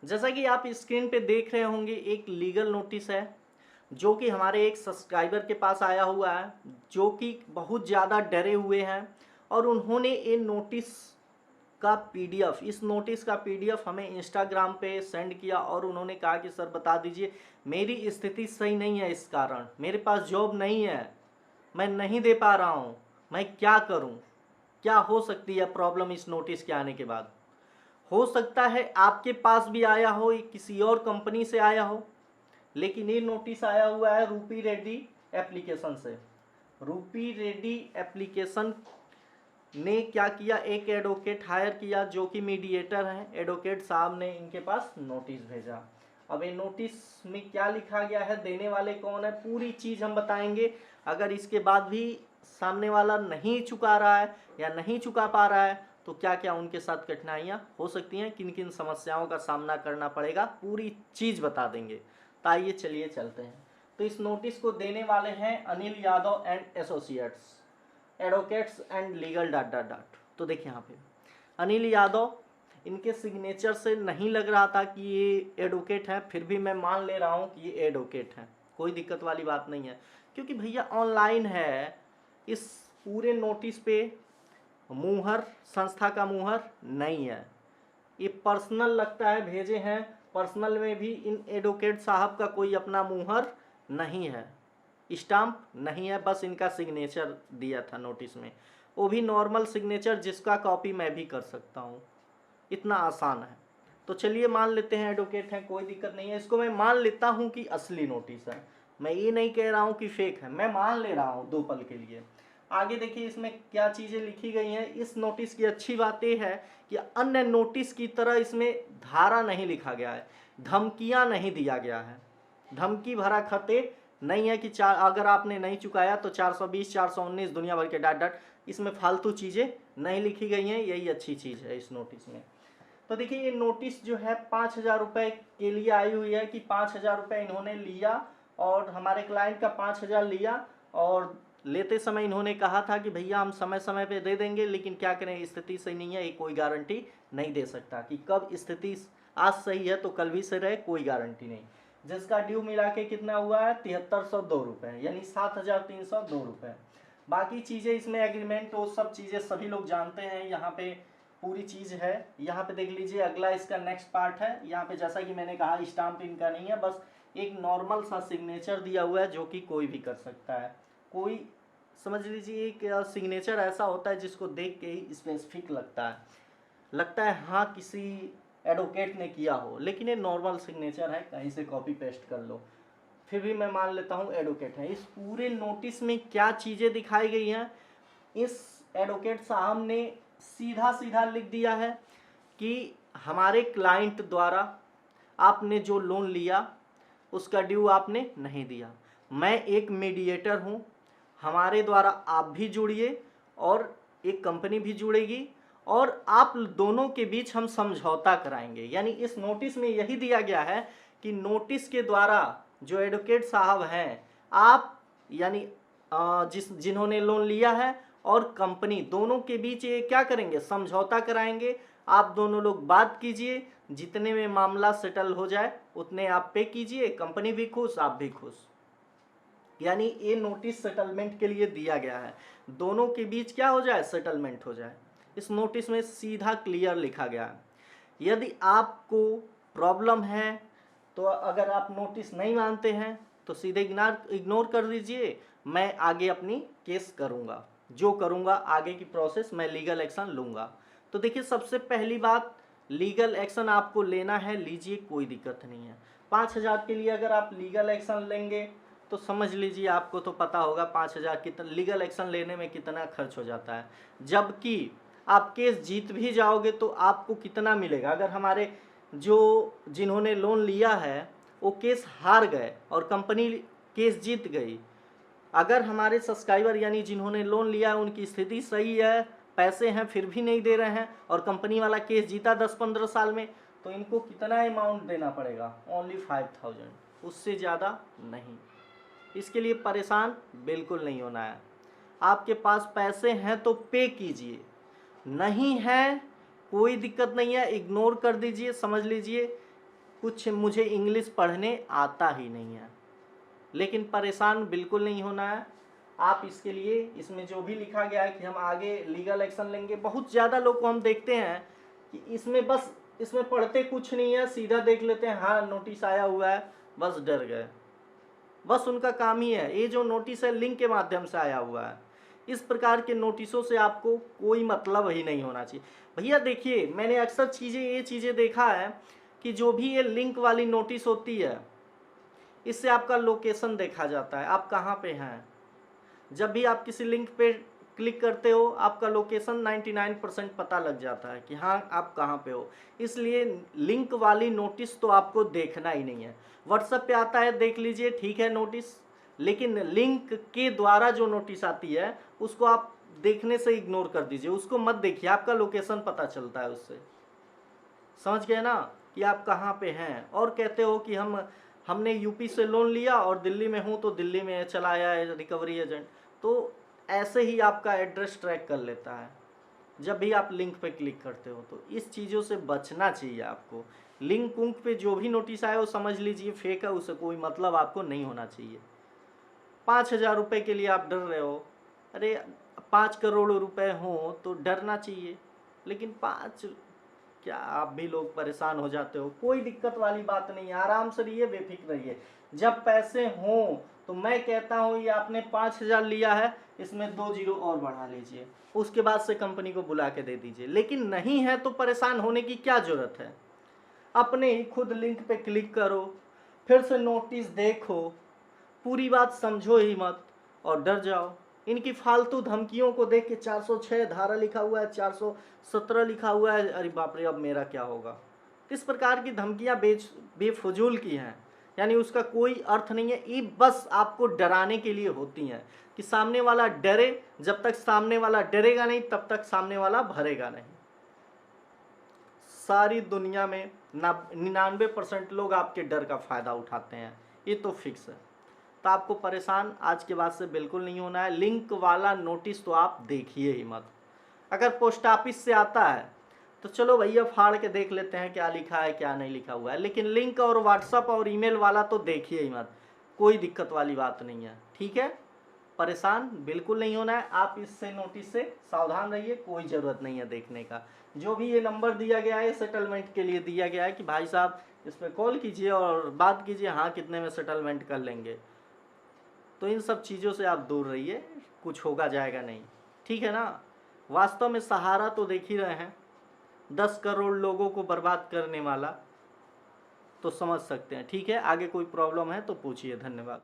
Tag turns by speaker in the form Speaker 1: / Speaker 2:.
Speaker 1: जैसा कि आप स्क्रीन पे देख रहे होंगे, एक लीगल नोटिस है जो कि हमारे एक सब्सक्राइबर के पास आया हुआ है, जो कि बहुत ज़्यादा डरे हुए हैं और उन्होंने ये नोटिस का पीडीएफ इस नोटिस का पीडीएफ हमें इंस्टाग्राम पे सेंड किया और उन्होंने कहा कि सर बता दीजिए, मेरी स्थिति सही नहीं है, इस कारण मेरे पास जॉब नहीं है, मैं नहीं दे पा रहा हूँ, मैं क्या करूँ, क्या हो सकती है प्रॉब्लम इस नोटिस के आने के बाद। हो सकता है आपके पास भी आया हो, किसी और कंपनी से आया हो, लेकिन ये नोटिस आया हुआ है रूपी रेड्डी एप्लीकेशन से। रूपी रेड्डी एप्लीकेशन ने क्या किया, एक एडवोकेट हायर किया जो कि मीडिएटर हैं। एडवोकेट साहब ने इनके पास नोटिस भेजा। अब ये नोटिस में क्या लिखा गया है, देने वाले कौन है, पूरी चीज़ हम बताएंगे। अगर इसके बाद भी सामने वाला नहीं चुका रहा है या नहीं चुका पा रहा है तो क्या क्या उनके साथ कठिनाइयाँ हो सकती हैं, किन किन समस्याओं का सामना करना पड़ेगा, पूरी चीज़ बता देंगे। तो आइए चलिए चलते हैं। तो इस नोटिस को देने वाले हैं Anil Yadav and associates, advocates and legal dot dot dot. तो देखिए यहाँ पे अनिल यादव, इनके सिग्नेचर से नहीं लग रहा था कि ये एडवोकेट हैं, फिर भी मैं मान ले रहा हूँ कि ये एडवोकेट हैं, कोई दिक्कत वाली बात नहीं है, क्योंकि भैया ऑनलाइन है। इस पूरे नोटिस पे मुहर, संस्था का मुहर नहीं है, ये पर्सनल लगता है भेजे हैं। पर्सनल में भी इन एडवोकेट साहब का कोई अपना मुहर नहीं है, स्टाम्प नहीं है, बस इनका सिग्नेचर दिया था नोटिस में, वो भी नॉर्मल सिग्नेचर जिसका कॉपी मैं भी कर सकता हूँ, इतना आसान है। तो चलिए मान लेते हैं एडवोकेट हैं, कोई दिक्कत नहीं है, इसको मैं मान लेता हूँ कि असली नोटिस है, मैं ये नहीं कह रहा हूँ कि फेक है, मैं मान ले रहा हूँ दो पल के लिए। आगे देखिए इसमें क्या चीज़ें लिखी गई हैं। इस नोटिस की अच्छी बात यह है कि अन्य नोटिस की तरह इसमें धारा नहीं लिखा गया है, धमकियाँ नहीं दिया गया है, धमकी भरा खते नहीं है कि अगर आपने नहीं चुकाया तो 420 419 दुनिया भर के डाट डाट, इसमें फालतू चीज़ें नहीं लिखी गई हैं, यही अच्छी चीज़ है इस नोटिस में। तो देखिए ये नोटिस जो है 5,000 रुपये के लिए आई हुई है कि 5,000 रुपये इन्होंने लिया और हमारे क्लाइंट का 5,000 लिया, और लेते समय इन्होंने कहा था कि भैया हम समय समय पे दे देंगे, लेकिन क्या करें स्थिति सही नहीं है, ये कोई गारंटी नहीं दे सकता कि कब स्थिति आज सही है तो कल भी सही रहे, कोई गारंटी नहीं। जिसका ड्यू मिला के कितना हुआ है 7302 रुपये, यानी 7,302 रुपये। बाकी चीज़ें इसमें एग्रीमेंट वो सब चीज़ें सभी लोग जानते हैं, यहाँ पे पूरी चीज़ है। यहाँ पे देख लीजिए अगला इसका नेक्स्ट पार्ट है, यहाँ पे जैसा कि मैंने कहा स्टाम्प इनका नहीं है, बस एक नॉर्मल सा सिग्नेचर दिया हुआ है जो कि कोई भी कर सकता है। कोई समझ लीजिए एक सिग्नेचर ऐसा होता है जिसको देख के ही स्पेसिफिक लगता है हाँ किसी एडवोकेट ने किया हो, लेकिन ये नॉर्मल सिग्नेचर है, कहीं से कॉपी पेस्ट कर लो, फिर भी मैं मान लेता हूँ एडवोकेट है। इस पूरे नोटिस में क्या चीज़ें दिखाई गई हैं, इस एडवोकेट साहब ने सीधा सीधा लिख दिया है कि हमारे क्लाइंट द्वारा आपने जो लोन लिया उसका ड्यू आपने नहीं दिया, मैं एक मीडिएटर हूँ, हमारे द्वारा आप भी जुड़िए और एक कंपनी भी जुड़ेगी और आप दोनों के बीच हम समझौता कराएंगे। यानी इस नोटिस में यही दिया गया है कि नोटिस के द्वारा जो एडवोकेट साहब हैं, आप यानी जिन्होंने लोन लिया है और कंपनी दोनों के बीच ये क्या करेंगे, समझौता कराएंगे। आप दोनों लोग बात कीजिए, जितने में मामला सेटल हो जाए उतने आप पे कीजिए, कंपनी भी खुश आप भी खुश। यानी ये नोटिस सेटलमेंट के लिए दिया गया है, दोनों के बीच क्या हो जाए, सेटलमेंट हो जाए। इस नोटिस में सीधा क्लियर लिखा गया है। यदि आपको प्रॉब्लम है तो अगर आप नोटिस नहीं मानते हैं तो सीधे इग्नोर कर दीजिए, मैं आगे अपनी केस करूँगा, जो करूँगा आगे की प्रोसेस मैं लीगल एक्शन लूँगा। तो देखिए सबसे पहली बात, लीगल एक्शन आपको लेना है, लीजिए, कोई दिक्कत नहीं है। 5,000 के लिए अगर आप लीगल एक्शन लेंगे तो समझ लीजिए आपको तो पता होगा 5,000 कितना लीगल एक्शन लेने में कितना खर्च हो जाता है, जबकि आप केस जीत भी जाओगे तो आपको कितना मिलेगा। अगर हमारे जो जिन्होंने लोन लिया है वो केस हार गए और कंपनी केस जीत गई, अगर हमारे सब्सक्राइबर यानी जिन्होंने लोन लिया है उनकी स्थिति सही है, पैसे हैं फिर भी नहीं दे रहे हैं और कंपनी वाला केस जीता 10-15 साल में, तो इनको कितना अमाउंट देना पड़ेगा, ओनली 5,000, उससे ज़्यादा नहीं। इसके लिए परेशान बिल्कुल नहीं होना है। आपके पास पैसे हैं तो पे कीजिए, नहीं है कोई दिक्कत नहीं है, इग्नोर कर दीजिए। समझ लीजिए कुछ मुझे इंग्लिश पढ़ने आता ही नहीं है। लेकिन परेशान बिल्कुल नहीं होना है। आप इसके लिए इसमें जो भी लिखा गया है कि हम आगे लीगल एक्शन लेंगे, बहुत ज़्यादा लोग को हम देखते हैं कि इसमें पढ़ते कुछ नहीं है, सीधा देख लेते हैं हाँ नोटिस आया हुआ है, बस डर गए। बस उनका काम ही है, ये जो नोटिस है लिंक के माध्यम से आया हुआ है। इस प्रकार के नोटिसों से आपको कोई मतलब ही नहीं होना चाहिए। भैया देखिए, मैंने अक्सर ये चीज़ें देखा है कि जो भी ये लिंक वाली नोटिस होती है, इससे आपका लोकेशन देखा जाता है, आप कहाँ पे हैं। जब भी आप किसी लिंक पे क्लिक करते हो, आपका लोकेशन 99% पता लग जाता है कि हाँ आप कहाँ पे हो। इसलिए लिंक वाली नोटिस तो आपको देखना ही नहीं है। व्हाट्सएप पे आता है, देख लीजिए, ठीक है नोटिस, लेकिन लिंक के द्वारा जो नोटिस आती है उसको आप देखने से इग्नोर कर दीजिए, उसको मत देखिए, आपका लोकेशन पता चलता है उससे। समझ गए ना कि आप कहाँ पे हैं। और कहते हो कि हमने यूपी से लोन लिया और दिल्ली में हूँ तो दिल्ली में चला आया है रिकवरी एजेंट, तो ऐसे ही आपका एड्रेस ट्रैक कर लेता है जब भी आप लिंक पे क्लिक करते हो। तो इस चीज़ों से बचना चाहिए आपको। लिंक उंक पे जो भी नोटिस आए वो समझ लीजिए फेक है, उससे कोई मतलब आपको नहीं होना चाहिए। 5,000 रुपये के लिए आप डर रहे हो, अरे 5 करोड़ रुपए हो तो डरना चाहिए, लेकिन 5 क्या आप भी लोग परेशान हो जाते हो। कोई दिक्कत वाली बात नहीं है, आराम से रहिए, बेफिक्र रहिए। जब पैसे हों तो मैं कहता हूँ ये आपने 5,000 लिया है, इसमें 2 जीरो और बढ़ा लीजिए, उसके बाद से कंपनी को बुला के दे दीजिए। लेकिन नहीं है तो परेशान होने की क्या ज़रूरत है। अपने ही खुद लिंक पे क्लिक करो, फिर से नोटिस देखो, पूरी बात समझो ही मत और डर जाओ। इनकी फालतू धमकियों को देख के 406 धारा लिखा हुआ है, 417 लिखा हुआ है, अरे बाप रे अब मेरा क्या होगा। इस प्रकार की धमकियां बेफजूल की हैं, यानी उसका कोई अर्थ नहीं है। ये बस आपको डराने के लिए होती हैं कि सामने वाला डरे। जब तक सामने वाला डरेगा नहीं तब तक सामने वाला भरेगा नहीं। सारी दुनिया में 99% लोग आपके डर का फ़ायदा उठाते हैं, ये तो फिक्स है। तो आपको परेशान आज के बाद से बिल्कुल नहीं होना है। लिंक वाला नोटिस तो आप देखिए ही मत। अगर पोस्ट ऑफिस से आता है तो चलो भैया फाड़ के देख लेते हैं क्या लिखा है क्या नहीं लिखा हुआ है, लेकिन लिंक और व्हाट्सअप और ईमेल वाला तो देखिए ही मत। कोई दिक्कत वाली बात नहीं है, ठीक है। परेशान बिल्कुल नहीं होना है। आप इससे नोटिस से सावधान रहिए, कोई ज़रूरत नहीं है देखने का। जो भी ये नंबर दिया गया है सेटलमेंट के लिए दिया गया है कि भाई साहब इस पर कॉल कीजिए और बात कीजिए, हाँ कितने में सेटलमेंट कर लेंगे। तो इन सब चीज़ों से आप दूर रहिए, कुछ होगा जाएगा नहीं, ठीक है ना। वास्तव में सहारा तो देख ही रहे हैं, 10 करोड़ लोगों को बर्बाद करने वाला, तो समझ सकते हैं। ठीक है, आगे कोई प्रॉब्लम है तो पूछिए। धन्यवाद।